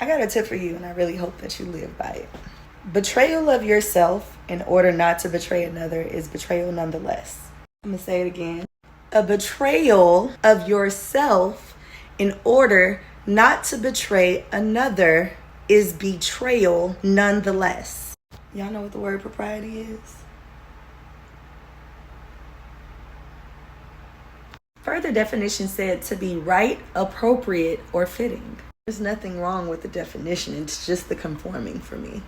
I got a tip for you, and I really hope that you live by it. Betrayal of yourself in order not to betray another is betrayal nonetheless. I'm going to say it again. A betrayal of yourself in order not to betray another is betrayal nonetheless. Y'all know what the word propriety is? Further definition said to be right, appropriate, or fitting. There's nothing wrong with the definition. It's just the conforming for me.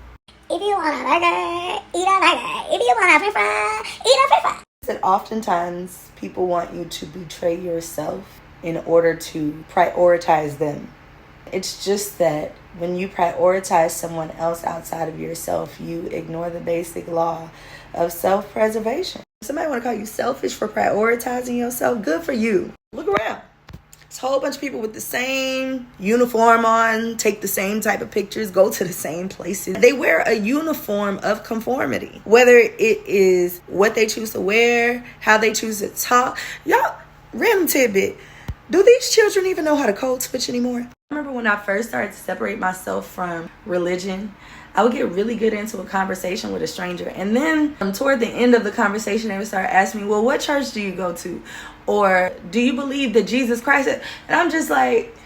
If you want a burger, eat a burger. If you want a french fry, eat a french fry. That oftentimes people want you to betray yourself in order to prioritize them. It's just that when you prioritize someone else outside of yourself, you ignore the basic law of self-preservation. Somebody want to call you selfish for prioritizing yourself? Good for you. Look around. It's a whole bunch of people with the same uniform on, take the same type of pictures, go to the same places. They wear a uniform of conformity, whether it is what they choose to wear, how they choose to talk. Y'all, random tidbit. Do these children even know how to code switch anymore? I remember when I first started to separate myself from religion, I would get really good into a conversation with a stranger. And then toward the end of the conversation, they would start asking me, well, what church do you go to? Or do you believe that Jesus Christ? And I'm just like,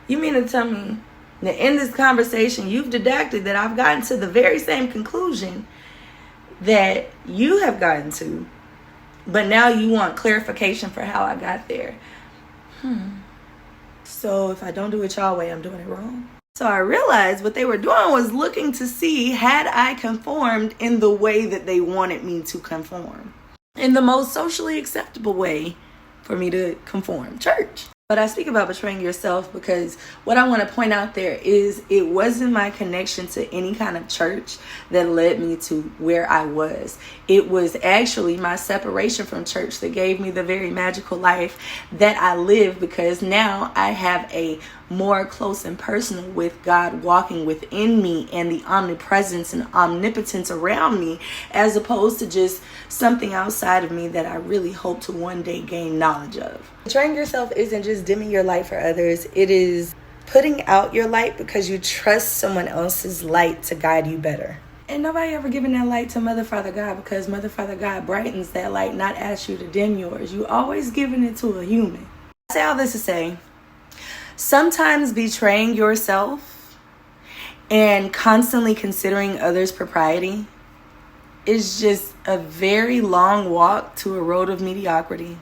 you mean to tell me that in this conversation, you've deducted that I've gotten to the very same conclusion that you have gotten to, but now you want clarification for how I got there. So if I don't do it y'all way, I'm doing it wrong. So I realized what they were doing was looking to see, had I conformed in the way that they wanted me to conform, in the most socially acceptable way for me to conform, church. But I speak about betraying yourself because what I want to point out there is it wasn't my connection to any kind of church that led me to where I was. It was actually my separation from church that gave me the very magical life that I live, because now I have a more close and personal with God walking within me and the omnipresence and omnipotence around me, as opposed to just something outside of me that I really hope to one day gain knowledge of. Betraying yourself isn't just dimming your light for others. It is putting out your light because you trust someone else's light to guide you better. And nobody ever giving that light to Mother, Father, God, because Mother, Father, God brightens that light, not ask you to dim yours. You always giving it to a human. I say all this to say, sometimes betraying yourself and constantly considering others' propriety is just a very long walk to a road of mediocrity.